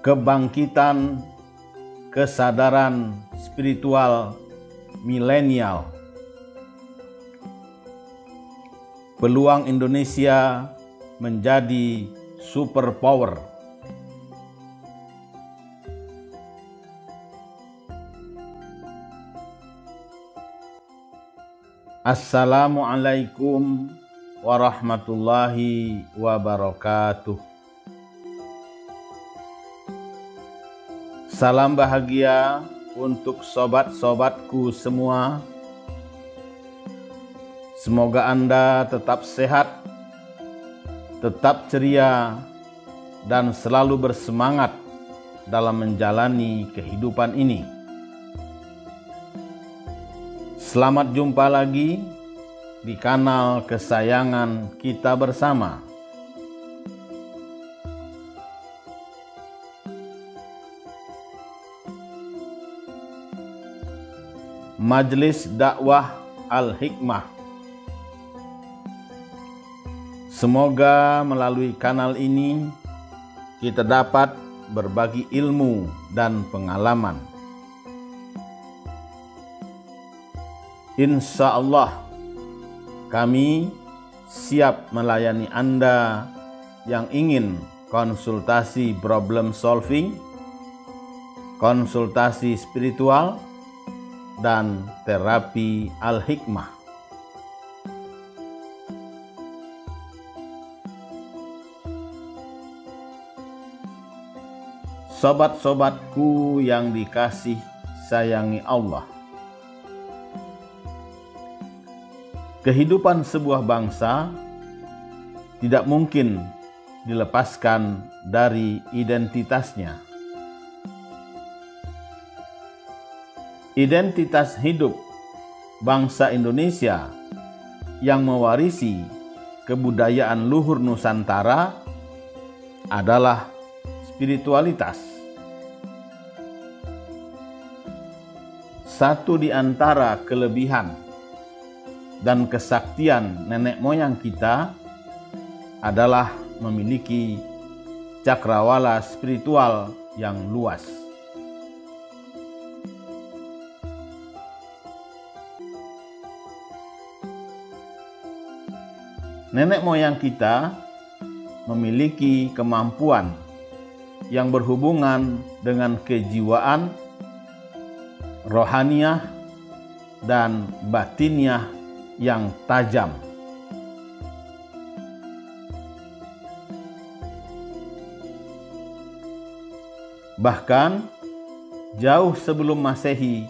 kebangkitan kesadaran spiritual milenial. Peluang Indonesia menjadi superpower. Assalamualaikum warahmatullahi wabarakatuh. Salam bahagia untuk sobat-sobatku semua. Semoga Anda tetap sehat, tetap ceria, dan selalu bersemangat dalam menjalani kehidupan ini. Selamat jumpa lagi di kanal kesayangan kita bersama. Majelis Dakwah Al-Hikmah. Semoga melalui kanal ini kita dapat berbagi ilmu dan pengalaman. Insya Allah kami siap melayani Anda yang ingin konsultasi problem solving, konsultasi spiritual, dan terapi Al-Hikmah. Sobat-sobatku yang dikasih sayangi Allah. Kehidupan sebuah bangsa tidak mungkin dilepaskan dari identitasnya. Identitas hidup bangsa Indonesia yang mewarisi kebudayaan luhur Nusantara adalah spiritualitas. Satu di antara kelebihan dan kesaktian nenek moyang kita adalah memiliki cakrawala spiritual yang luas. Nenek moyang kita memiliki kemampuan yang berhubungan dengan kejiwaan, rohaniah, dan batiniah yang tajam. Bahkan jauh sebelum Masehi,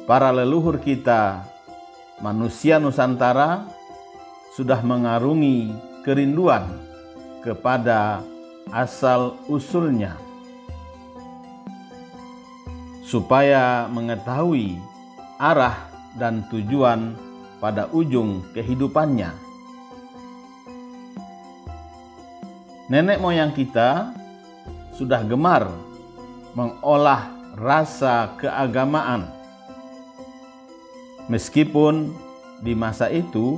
para leluhur kita, manusia Nusantara, sudah mengarungi kerinduan kepada asal-usulnya, supaya mengetahui arah dan tujuan pada ujung kehidupannya. Nenek moyang kita sudah gemar mengolah rasa keagamaan, meskipun di masa itu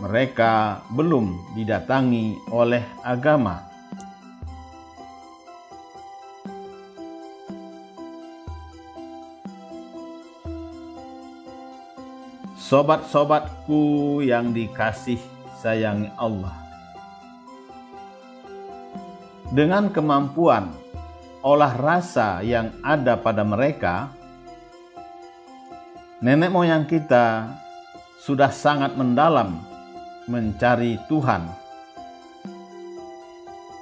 mereka belum didatangi oleh agama. Sobat-sobatku yang dikasih sayangi Allah. Dengan kemampuan olah rasa yang ada pada mereka, nenek moyang kita sudah sangat mendalam mencari Tuhan.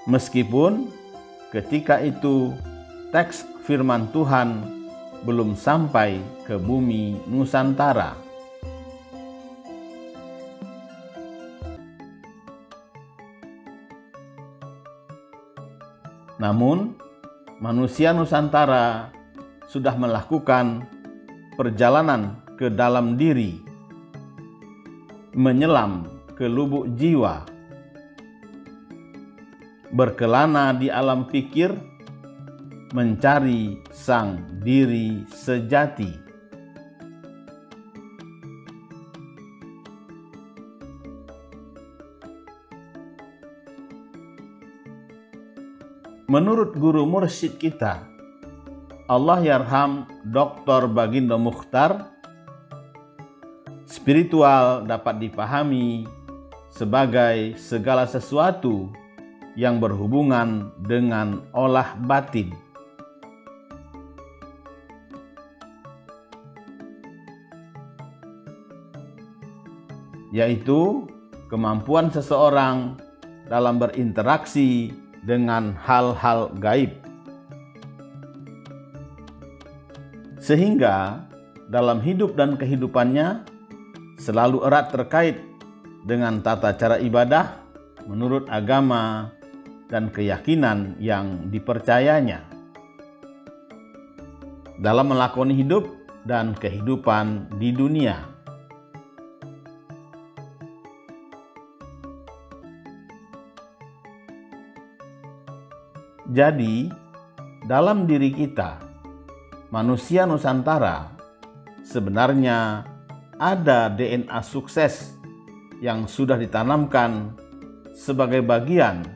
Meskipun ketika itu teks firman Tuhan belum sampai ke bumi Nusantara. Namun, manusia Nusantara sudah melakukan perjalanan ke dalam diri, menyelam ke lubuk jiwa, berkelana di alam pikir, mencari sang diri sejati. Menurut guru mursyid kita, Allahyarham Dr. Baginda Mukhtar, spiritual dapat dipahami sebagai segala sesuatu yang berhubungan dengan olah batin. Yaitu kemampuan seseorang dalam berinteraksi dengan hal-hal gaib. Sehingga dalam hidup dan kehidupannya selalu erat terkait dengan tata cara ibadah menurut agama dan keyakinan yang dipercayanya dalam melakoni hidup dan kehidupan di dunia. Jadi, dalam diri kita, manusia Nusantara, sebenarnya ada DNA sukses yang sudah ditanamkan sebagai bagian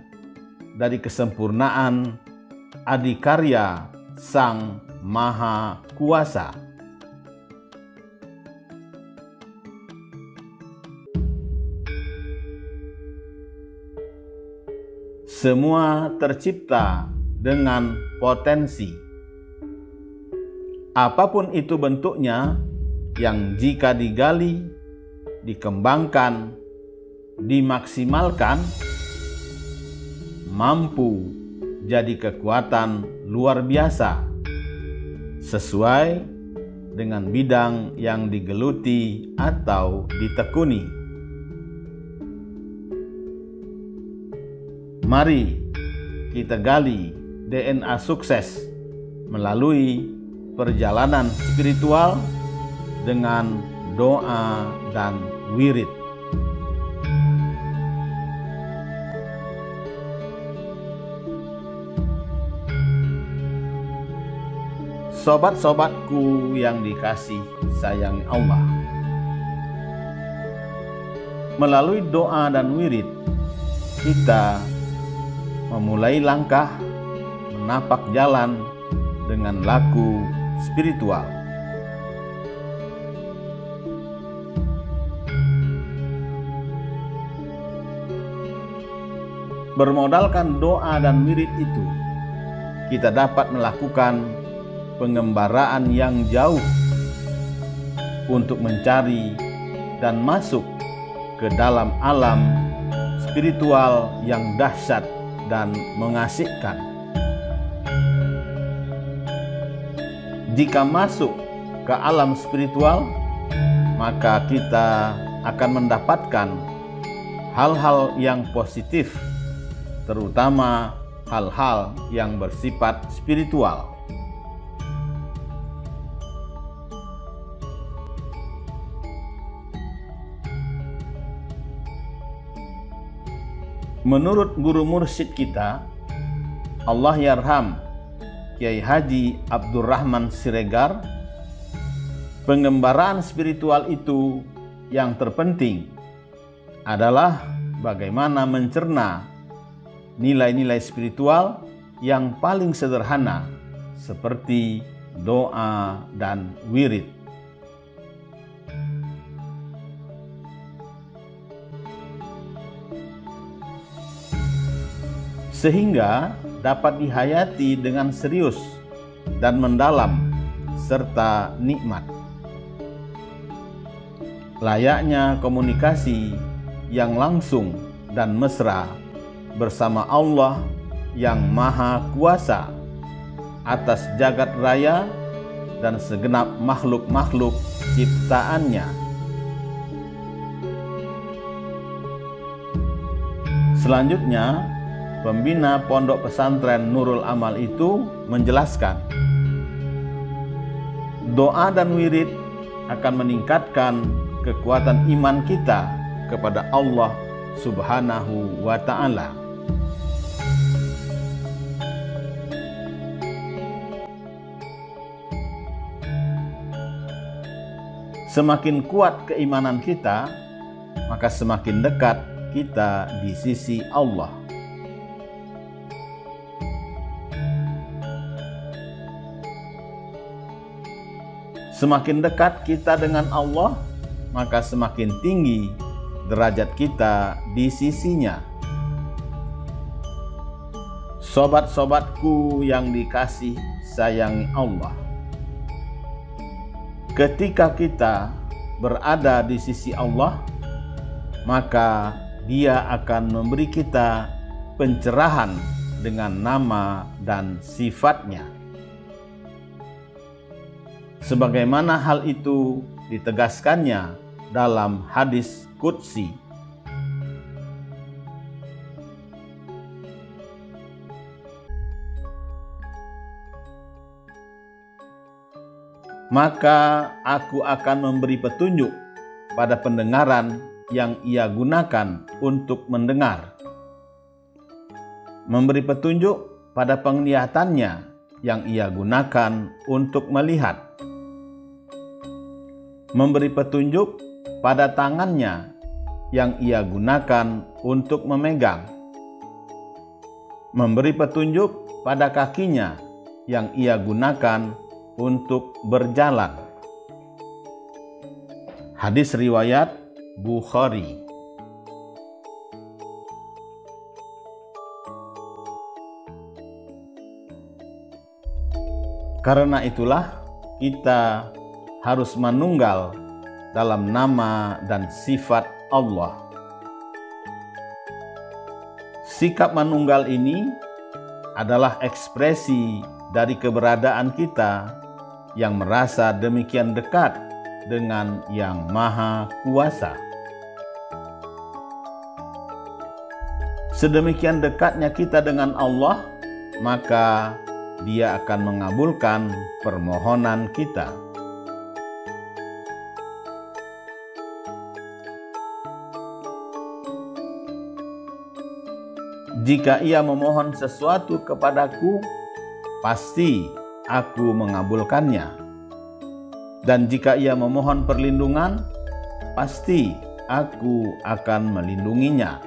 dari kesempurnaan adikarya Sang Maha Kuasa. Semua tercipta dengan potensi. Apapun itu bentuknya, yang jika digali, dikembangkan, dimaksimalkan, mampu jadi kekuatan luar biasa sesuai dengan bidang yang digeluti atau ditekuni. Mari kita gali DNA sukses melalui perjalanan spiritual dengan doa dan wirid. Sobat-sobatku yang dikasih sayang Allah, melalui doa dan wirid kita memulai langkah menapak jalan dengan laku spiritual. Bermodalkan doa dan wirid itu, kita dapat melakukan pengembaraan yang jauh untuk mencari dan masuk ke dalam alam spiritual yang dahsyat dan mengasihkan. Jika masuk ke alam spiritual, maka kita akan mendapatkan hal-hal yang positif, terutama hal-hal yang bersifat spiritual. Menurut guru mursyid kita, Allahyarham Kiai Haji Abdurrahman Siregar, pengembaraan spiritual itu yang terpenting adalah bagaimana mencerna nilai-nilai spiritual yang paling sederhana seperti doa dan wirid. Sehingga dapat dihayati dengan serius dan mendalam serta nikmat. Layaknya komunikasi yang langsung dan mesra bersama Allah yang Maha Kuasa atas jagat raya dan segenap makhluk-makhluk ciptaannya. Selanjutnya, pembina Pondok Pesantren Nurul Amal itu menjelaskan, doa dan wirid akan meningkatkan kekuatan iman kita kepada Allah Subhanahu wa Ta'ala. Semakin kuat keimanan kita, maka semakin dekat kita di sisi Allah. Semakin dekat kita dengan Allah, maka semakin tinggi derajat kita di sisinya. Sobat-sobatku yang dikasih sayangi Allah, ketika kita berada di sisi Allah, maka Dia akan memberi kita pencerahan dengan nama dan sifatnya. Sebagaimana hal itu ditegaskannya dalam hadis qudsi. Maka aku akan memberi petunjuk pada pendengaran yang ia gunakan untuk mendengar, memberi petunjuk pada penglihatannya yang ia gunakan untuk melihat, memberi petunjuk pada tangannya yang ia gunakan untuk memegang, memberi petunjuk pada kakinya yang ia gunakan untuk berjalan. Hadis riwayat Bukhari. Karena itulah kita harus menunggal dalam nama dan sifat Allah. Sikap menunggal ini adalah ekspresi dari keberadaan kita yang merasa demikian dekat dengan Yang Maha Kuasa. Sedemikian dekatnya kita dengan Allah, maka Dia akan mengabulkan permohonan kita. Jika ia memohon sesuatu kepadaku, pasti aku mengabulkannya. Dan jika ia memohon perlindungan, pasti aku akan melindunginya.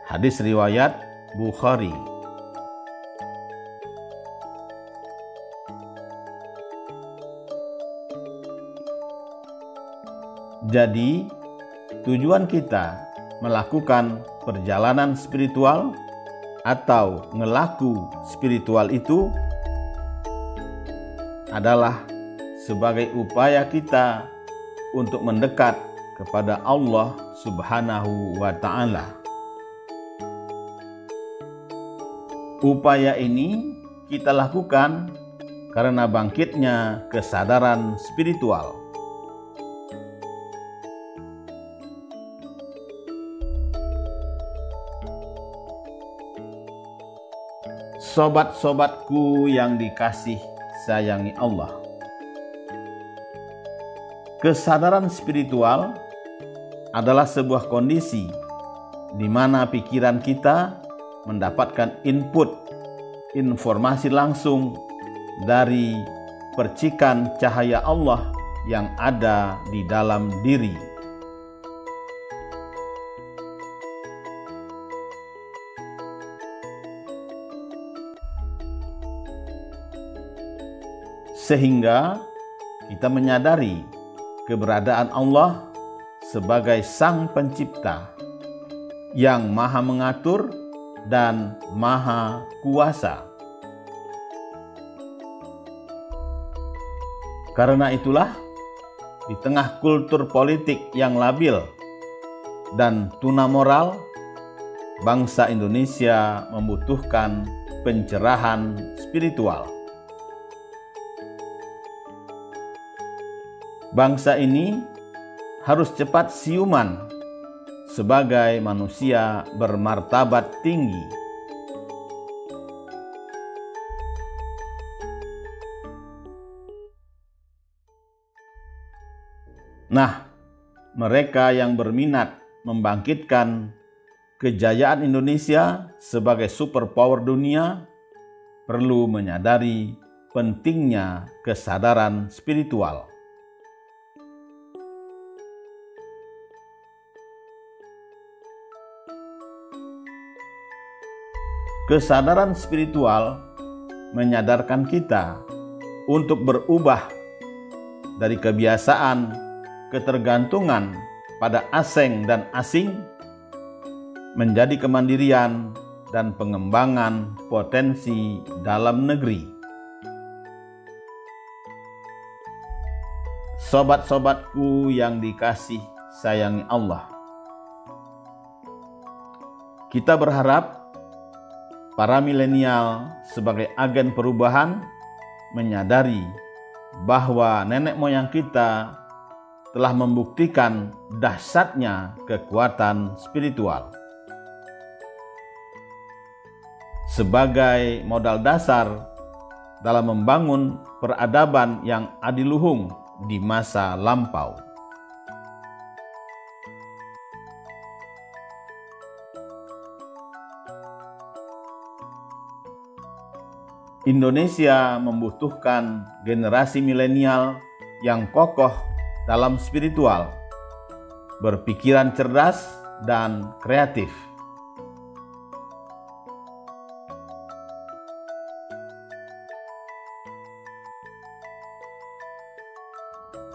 Hadis riwayat Bukhari. Jadi, tujuan kita melakukan perjalanan spiritual atau ngelaku spiritual itu adalah sebagai upaya kita untuk mendekat kepada Allah Subhanahu wa Ta'ala. Upaya ini kita lakukan karena bangkitnya kesadaran spiritual. Sobat-sobatku yang dikasih sayangi Allah, kesadaran spiritual adalah sebuah kondisi di mana pikiran kita mendapatkan input informasi langsung dari percikan cahaya Allah yang ada di dalam diri. Sehingga kita menyadari keberadaan Allah sebagai Sang Pencipta yang Maha Mengatur dan Maha Kuasa. Karena itulah, di tengah kultur politik yang labil dan tuna moral, bangsa Indonesia membutuhkan pencerahan spiritual. Bangsa ini harus cepat siuman sebagai manusia bermartabat tinggi. Nah, mereka yang berminat membangkitkan kejayaan Indonesia sebagai superpower dunia perlu menyadari pentingnya kesadaran spiritual. Kesadaran spiritual menyadarkan kita untuk berubah dari kebiasaan ketergantungan pada asing dan asing menjadi kemandirian dan pengembangan potensi dalam negeri. Sobat-sobatku yang dikasih sayangi Allah, kita berharap para milenial sebagai agen perubahan menyadari bahwa nenek moyang kita telah membuktikan dahsyatnya kekuatan spiritual sebagai modal dasar dalam membangun peradaban yang adiluhung di masa lampau. Indonesia membutuhkan generasi milenial yang kokoh dalam spiritual, berpikiran cerdas dan kreatif.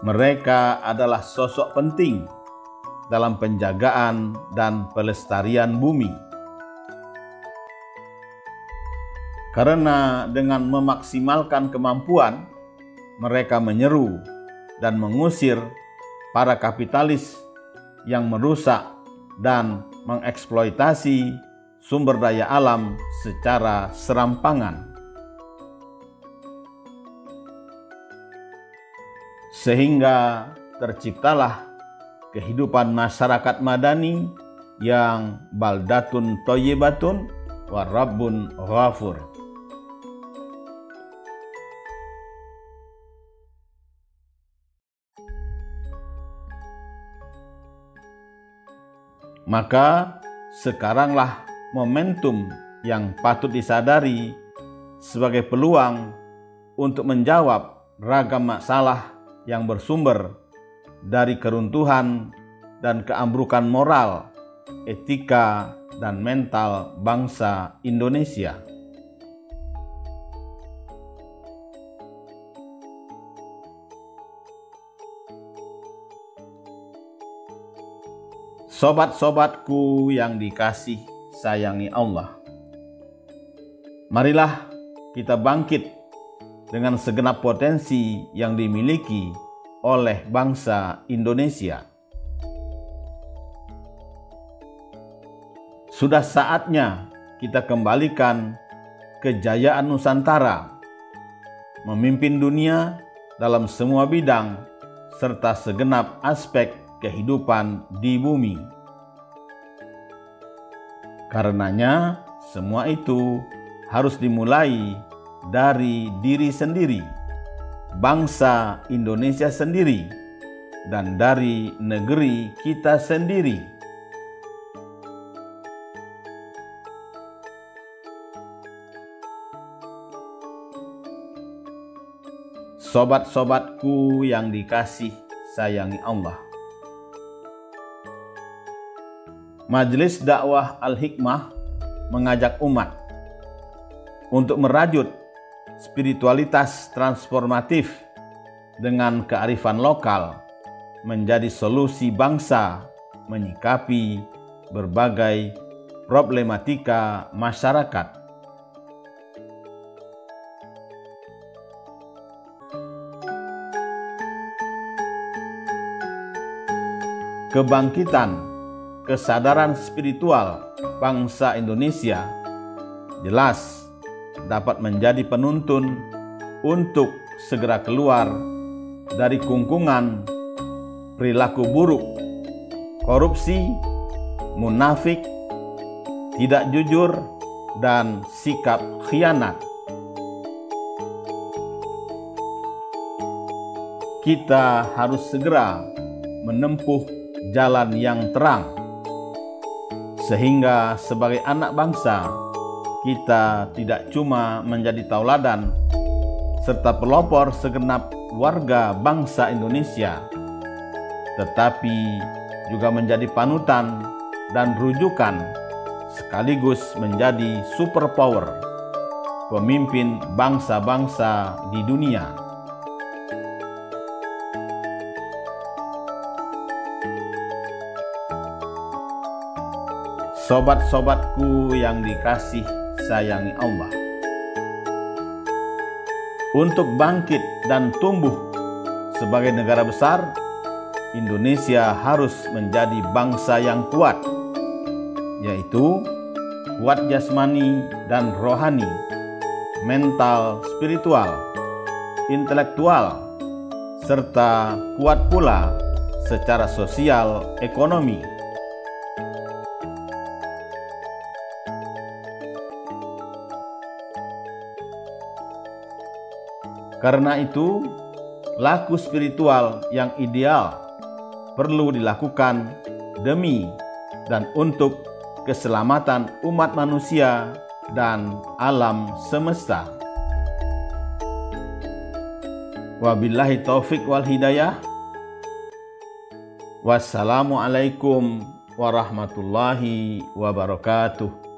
Mereka adalah sosok penting dalam penjagaan dan pelestarian bumi. Karena dengan memaksimalkan kemampuan, mereka menyeru dan mengusir para kapitalis yang merusak dan mengeksploitasi sumber daya alam secara serampangan. Sehingga terciptalah kehidupan masyarakat madani yang baldatun thayyibatun wa rabbun ghafur. Maka sekaranglah momentum yang patut disadari sebagai peluang untuk menjawab ragam masalah yang bersumber dari keruntuhan dan keambrukan moral, etika, dan mental bangsa Indonesia. Sobat-sobatku yang dikasih sayangi Allah, marilah kita bangkit dengan segenap potensi yang dimiliki oleh bangsa Indonesia. Sudah saatnya kita kembalikan kejayaan Nusantara, memimpin dunia dalam semua bidang serta segenap aspek kehidupan di bumi. Karenanya, semua itu harus dimulai dari diri sendiri, bangsa Indonesia sendiri, dan dari negeri kita sendiri. Sobat-sobatku yang dikasih sayangi Allah, Majelis Dakwah Al-Hikmah mengajak umat untuk merajut spiritualitas transformatif dengan kearifan lokal menjadi solusi bangsa menyikapi berbagai problematika masyarakat. Kebangkitan kesadaran spiritual bangsa Indonesia jelas dapat menjadi penuntun untuk segera keluar dari kungkungan perilaku buruk, korupsi, munafik, tidak jujur, dan sikap khianat. Kita harus segera menempuh jalan yang terang, sehingga sebagai anak bangsa, kita tidak cuma menjadi tauladan serta pelopor segenap warga bangsa Indonesia, tetapi juga menjadi panutan dan rujukan sekaligus menjadi superpower pemimpin bangsa-bangsa di dunia. sobat-sobatku yang dikasih sayangi Allah. Untuk bangkit dan tumbuh sebagai negara besar, Indonesia harus menjadi bangsa yang kuat, yaitu kuat jasmani dan rohani, mental, spiritual, intelektual, serta kuat pula secara sosial ekonomi. Karena itu, laku spiritual yang ideal perlu dilakukan demi dan untuk keselamatan umat manusia dan alam semesta. Wabillahi taufik wal hidayah. Wassalamualaikum warahmatullahi wabarakatuh.